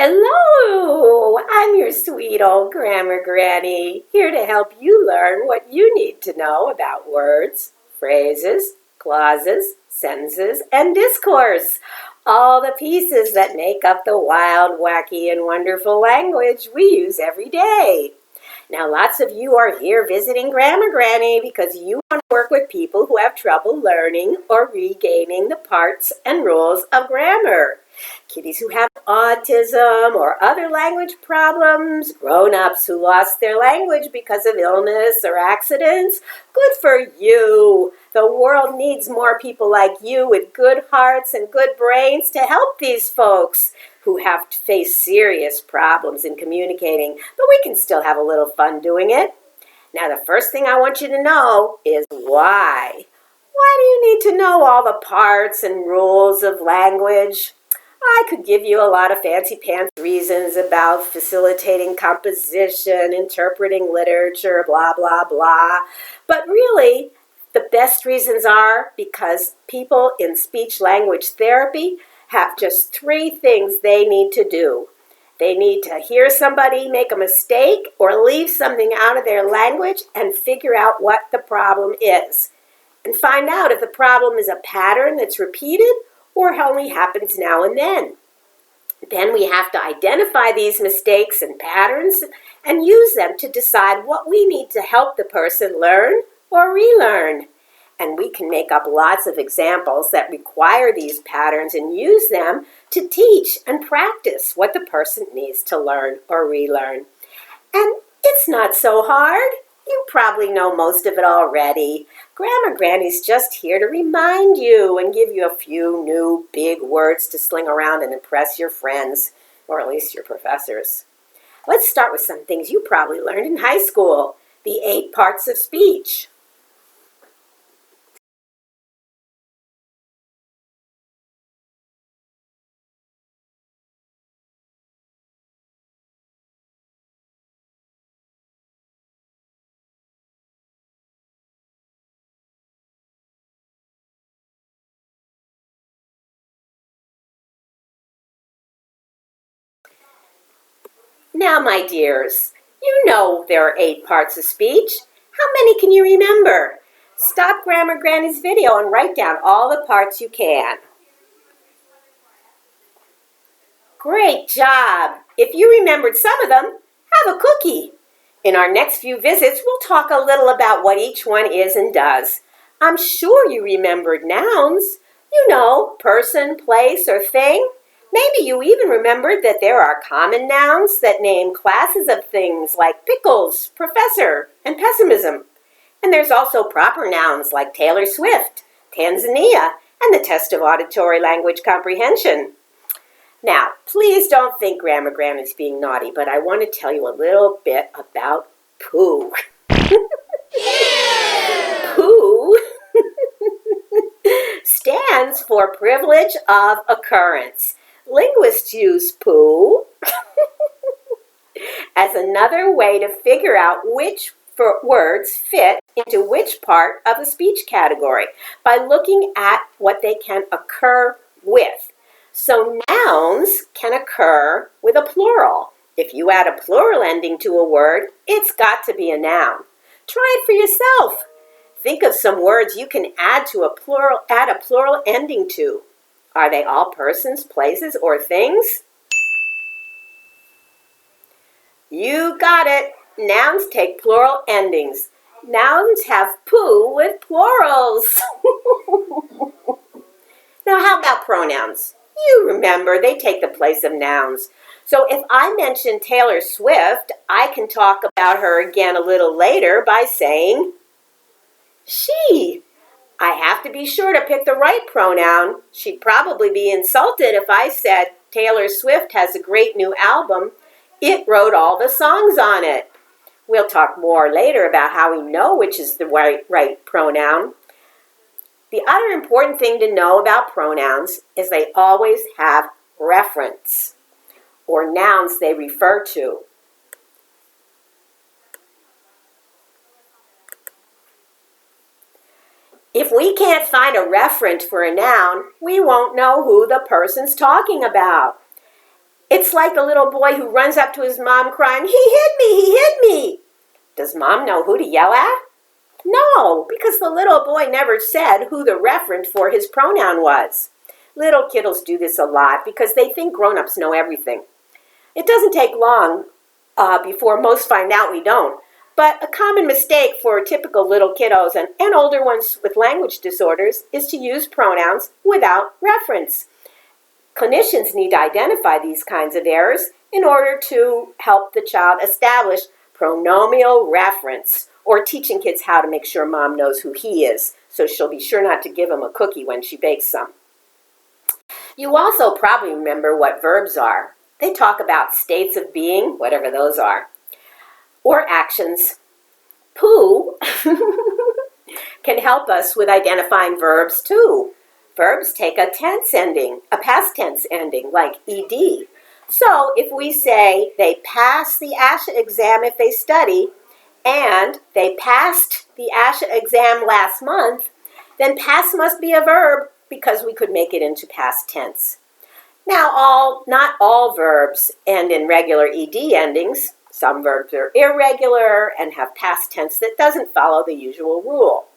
Hello! I'm your sweet old grammar granny, here to help you learn what you need to know about words, phrases, clauses, sentences, and discourse. All the pieces that make up the wild, wacky, and wonderful language we use every day. Now, lots of you are here visiting Grammar Granny because you want to work with people who have trouble learning or regaining the parts and rules of grammar. Kiddies who have autism or other language problems, grown-ups who lost their language because of illness or accidents. Good for you! The world needs more people like you with good hearts and good brains to help these folks who have faced serious problems in communicating, but we can still have a little fun doing it. Now, the first thing I want you to know is why. Why do you need to know all the parts and rules of language? I could give you a lot of fancy pants reasons about facilitating composition, interpreting literature, blah, blah, blah. But really, the best reasons are because people in speech language therapy have just 3 things they need to do. They need to hear somebody make a mistake or leave something out of their language and figure out what the problem is. And find out if the problem is a pattern that's repeated or only happens now and then. Then we have to identify these mistakes and patterns and use them to decide what we need to help the person learn or relearn. And we can make up lots of examples that require these patterns and use them to teach and practice what the person needs to learn or relearn. And it's not so hard. You probably know most of it already. Grammar Granny's just here to remind you and give you a few new big words to sling around and impress your friends, or at least your professors. Let's start with some things you probably learned in high school. The 8 parts of speech. Now, my dears, you know there are 8 parts of speech. How many can you remember? Stop Grammar Granny's video and write down all the parts you can. Great job! If you remembered some of them, have a cookie. In our next few visits, we'll talk a little about what each one is and does. I'm sure you remembered nouns. You know, person, place, or thing. Maybe you even remembered that there are common nouns that name classes of things like pickles, professor, and pessimism. And there's also proper nouns like Taylor Swift, Tanzania, and the test of auditory language comprehension. Now, please don't think Grammar Granny's being naughty, but I want to tell you a little bit about poo. Poo stands for privilege of occurrence. Linguists use poo as another way to figure out which words fit into which part of a speech category by looking at what they can occur with. So nouns can occur with a plural. If you add a plural ending to a word, it's got to be a noun. Try it for yourself. Think of some words you can add a plural ending to. Are they all persons, places, or things? You got it. Nouns take plural endings. Nouns have poo with plurals. Now, how about pronouns? You remember, they take the place of nouns. So if I mention Taylor Swift, I can talk about her again a little later by saying she. I have to be sure to pick the right pronoun. She'd probably be insulted if I said Taylor Swift has a great new album. It wrote all the songs on it. We'll talk more later about how we know which is the right pronoun. The other important thing to know about pronouns is they always have reference, or nouns they refer to. If we can't find a referent for a noun, we won't know who the person's talking about. It's like the little boy who runs up to his mom crying, "He hit me, he hit me." Does mom know who to yell at? No, because the little boy never said who the referent for his pronoun was. Little kiddos do this a lot because they think grown-ups know everything. It doesn't take long before most find out we don't. But a common mistake for typical little kiddos and older ones with language disorders is to use pronouns without reference. Clinicians need to identify these kinds of errors in order to help the child establish pronominal reference, or teaching kids how to make sure mom knows who he is, so she'll be sure not to give him a cookie when she bakes some. You also probably remember what verbs are. They talk about states of being, whatever those are, or actions. Pooh can help us with identifying verbs too. Verbs take a tense ending, a past tense ending, like ed. So if we say they passed the ASHA exam if they study, and they passed the ASHA exam last month, then pass must be a verb because we could make it into past tense. Now, not all verbs end in regular ed endings. Some verbs are irregular and have past tense that doesn't follow the usual rule.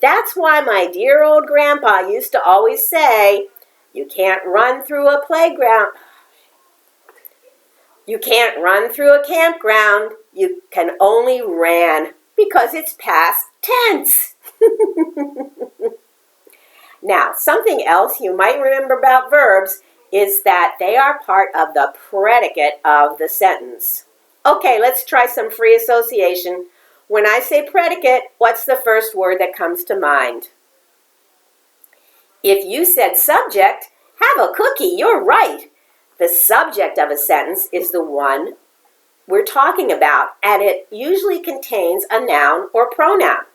That's why my dear old grandpa used to always say, you can't run through a playground. You can't run through a campground. You can only ran because it's past tense. Now, something else you might remember about verbs is that they are part of the predicate of the sentence. Okay, let's try some free association. When I say predicate, what's the first word that comes to mind? If you said subject, have a cookie, you're right. The subject of a sentence is the one we're talking about, and it usually contains a noun or pronoun.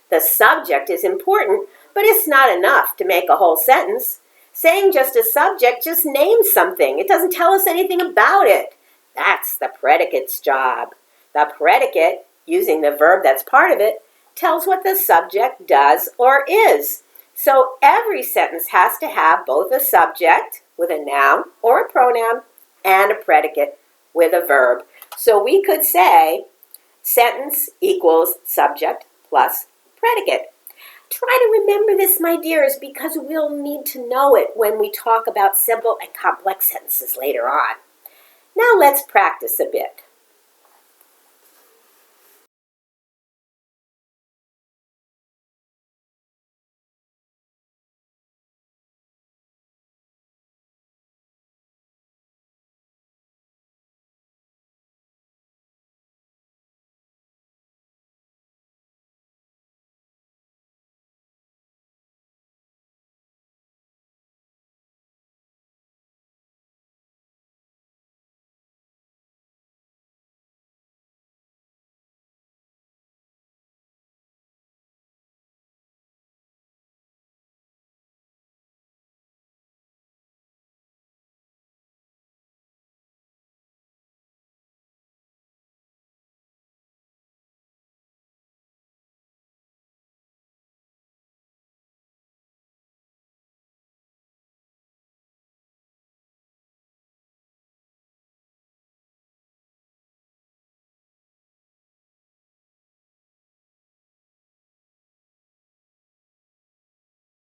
The subject is important, but it's not enough to make a whole sentence. Saying just a subject just names something. It doesn't tell us anything about it. That's the predicate's job. The predicate, using the verb that's part of it, tells what the subject does or is. So every sentence has to have both a subject with a noun or a pronoun and a predicate with a verb. So we could say sentence equals subject plus predicate. Try to remember this, my dears, because we'll need to know it when we talk about simple and complex sentences later on. Now let's practice a bit.